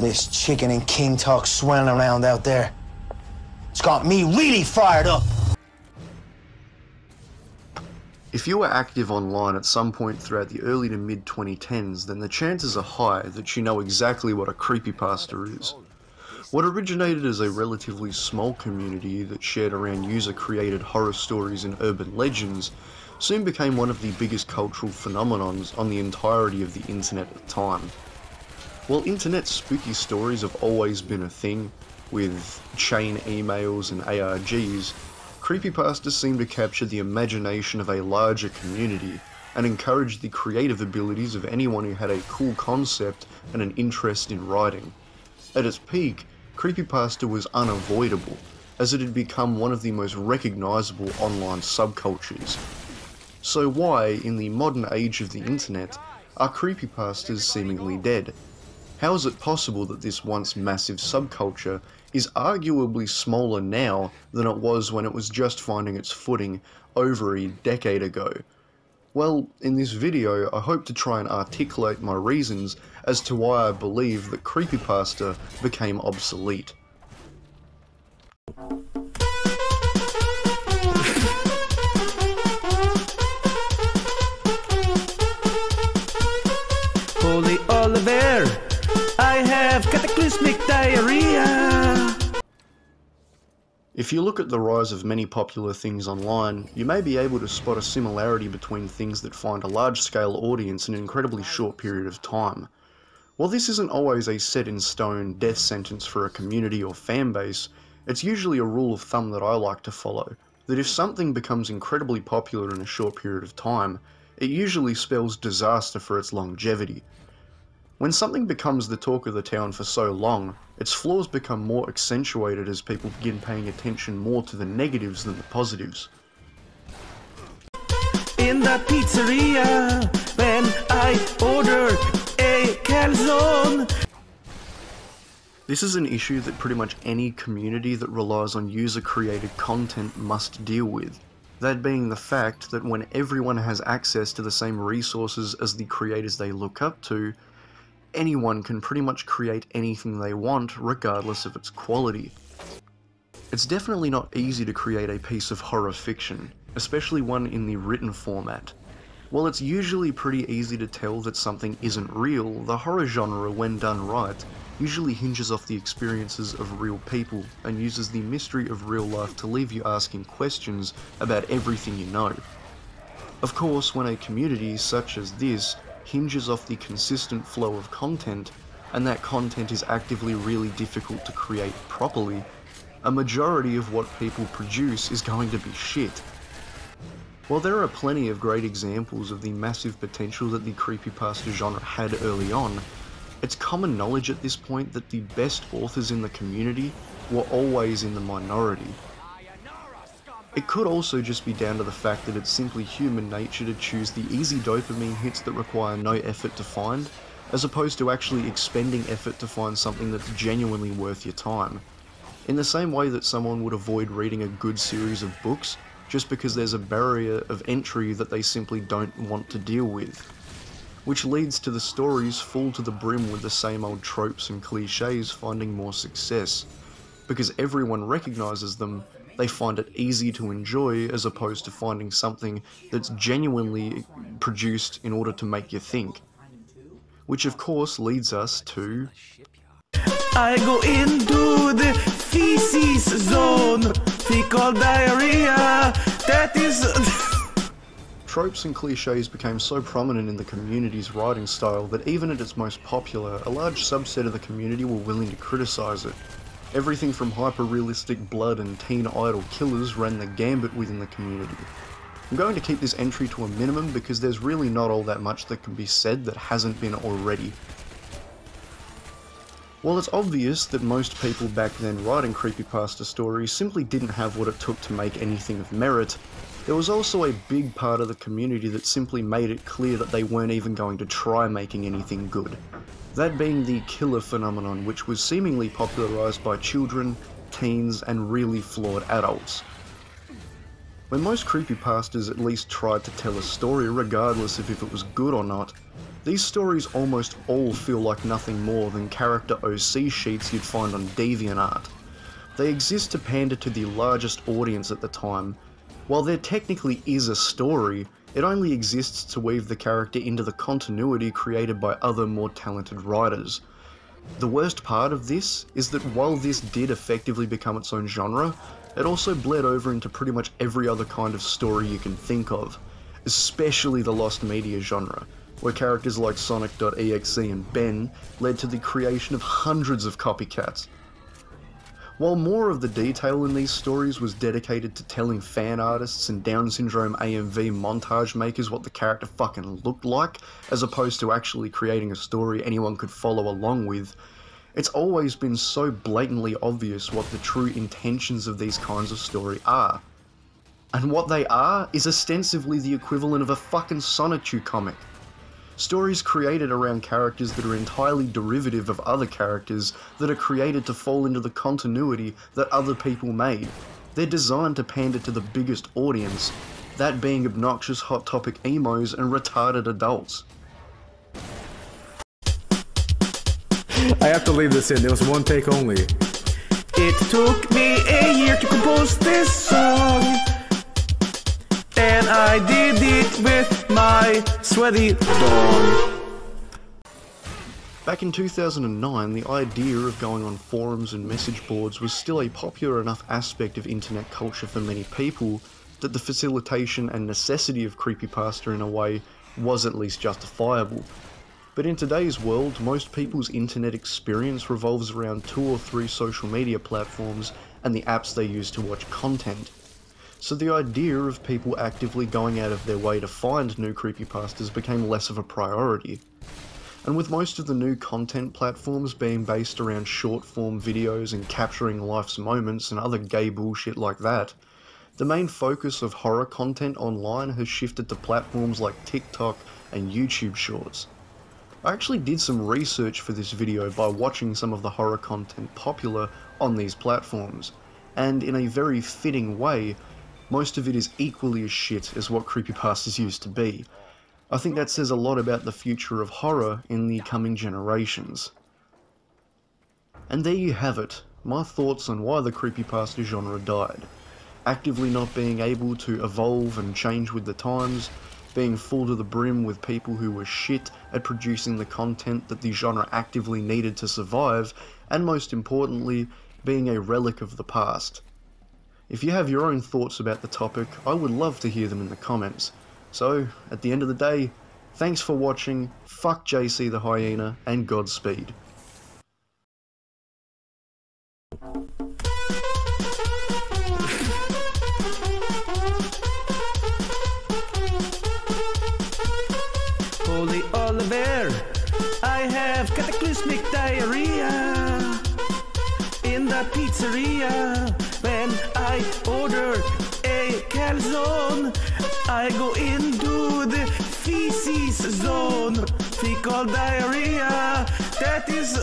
This chicken and king talk swirling around out there. It's got me really fired up. If you were active online at some point throughout the early to mid 2010s, then the chances are high that you know exactly what a creepypasta is. What originated as a relatively small community that shared around user-created horror stories and urban legends soon became one of the biggest cultural phenomenons on the entirety of the internet at the time. While internet spooky stories have always been a thing, with chain emails and ARGs, creepypastas seem to capture the imagination of a larger community and encourage the creative abilities of anyone who had a cool concept and an interest in writing. At its peak, creepypasta was unavoidable, as it had become one of the most recognisable online subcultures. So why, in the modern age of the internet, are creepypastas seemingly dead? How is it possible that this once massive subculture is arguably smaller now than it was when it was just finding its footing over a decade ago? Well, in this video I hope to try and articulate my reasons as to why I believe that creepypasta became obsolete. Holy Oliver, I have cataclysmic diarrhea! If you look at the rise of many popular things online, you may be able to spot a similarity between things that find a large-scale audience in an incredibly short period of time. While this isn't always a set-in-stone death sentence for a community or fanbase, it's usually a rule of thumb that I like to follow, that if something becomes incredibly popular in a short period of time, it usually spells disaster for its longevity. When something becomes the talk of the town for so long, its flaws become more accentuated as people begin paying attention more to the negatives than the positives. In the pizzeria, when I order a calzone. This is an issue that pretty much any community that relies on user-created content must deal with. That being the fact that when everyone has access to the same resources as the creators they look up to, anyone can pretty much create anything they want regardless of its quality. It's definitely not easy to create a piece of horror fiction, especially one in the written format. While it's usually pretty easy to tell that something isn't real, the horror genre, when done right, usually hinges off the experiences of real people and uses the mystery of real life to leave you asking questions about everything you know. Of course, when a community such as this hinges off the consistent flow of content, and that content is actively really difficult to create properly, a majority of what people produce is going to be shit. While there are plenty of great examples of the massive potential that the creepypasta genre had early on, it's common knowledge at this point that the best authors in the community were always in the minority. It could also just be down to the fact that it's simply human nature to choose the easy dopamine hits that require no effort to find, as opposed to actually expending effort to find something that's genuinely worth your time. In the same way that someone would avoid reading a good series of books just because there's a barrier of entry that they simply don't want to deal with. Which leads to the stories full to the brim with the same old tropes and cliches finding more success. Because everyone recognises them, they find it easy to enjoy as opposed to finding something that's genuinely produced in order to make you think. Which of course leads us to... I go into the feces zone, fecal diarrhea, that is... Tropes and cliches became so prominent in the community's writing style that even at its most popular, a large subset of the community were willing to criticise it. Everything from hyper-realistic blood and teen idol killers ran the gambit within the community. I'm going to keep this entry to a minimum because there's really not all that much that can be said that hasn't been already. While it's obvious that most people back then writing creepypasta stories simply didn't have what it took to make anything of merit, there was also a big part of the community that simply made it clear that they weren't even going to try making anything good. That being the killer phenomenon, which was seemingly popularised by children, teens, and really flawed adults. When most creepypastas at least tried to tell a story regardless of if it was good or not, These stories almost all feel like nothing more than character OC sheets you'd find on DeviantArt. They exist to pander to the largest audience at the time. While there technically is a story, it only exists to weave the character into the continuity created by other more talented writers. The worst part of this is that while this did effectively become its own genre, it also bled over into pretty much every other kind of story you can think of, especially the lost media genre, where characters like Sonic.exe and Ben led to the creation of hundreds of copycats. While more of the detail in these stories was dedicated to telling fan artists and Down Syndrome AMV montage makers what the character fucking looked like, as opposed to actually creating a story anyone could follow along with, it's always been so blatantly obvious what the true intentions of these kinds of story are. And what they are is ostensibly the equivalent of a fucking Sonichu comic. Stories created around characters that are entirely derivative of other characters that are created to fall into the continuity that other people made. They're designed to pander to the biggest audience, that being obnoxious Hot Topic emos and retarded adults. I have to leave this in, there was one take only. It took me a year to compose this song, and I did it with my sweaty dog. Back in 2009, the idea of going on forums and message boards was still a popular enough aspect of internet culture for many people that the facilitation and necessity of creepypasta in a way was at least justifiable. But in today's world, most people's internet experience revolves around 2 or 3 social media platforms and the apps they use to watch content. So the idea of people actively going out of their way to find new creepypastas became less of a priority. And with most of the new content platforms being based around short-form videos and capturing life's moments and other gay bullshit like that, the main focus of horror content online has shifted to platforms like TikTok and YouTube Shorts. I actually did some research for this video by watching some of the horror content popular on these platforms, and in a very fitting way, most of it is equally as shit as what creepypastas used to be. I think that says a lot about the future of horror in the coming generations. And there you have it, my thoughts on why the creepypasta genre died. Actively not being able to evolve and change with the times, being full to the brim with people who were shit at producing the content that the genre actively needed to survive, and most importantly, being a relic of the past. If you have your own thoughts about the topic, I would love to hear them in the comments. So, at the end of the day, thanks for watching, fuck JC the Hyena, and Godspeed. Holy Oliver, I have cataclysmic diarrhea in the pizzeria. When I order a calzone, I go into the feces zone. Fecal diarrhea, that is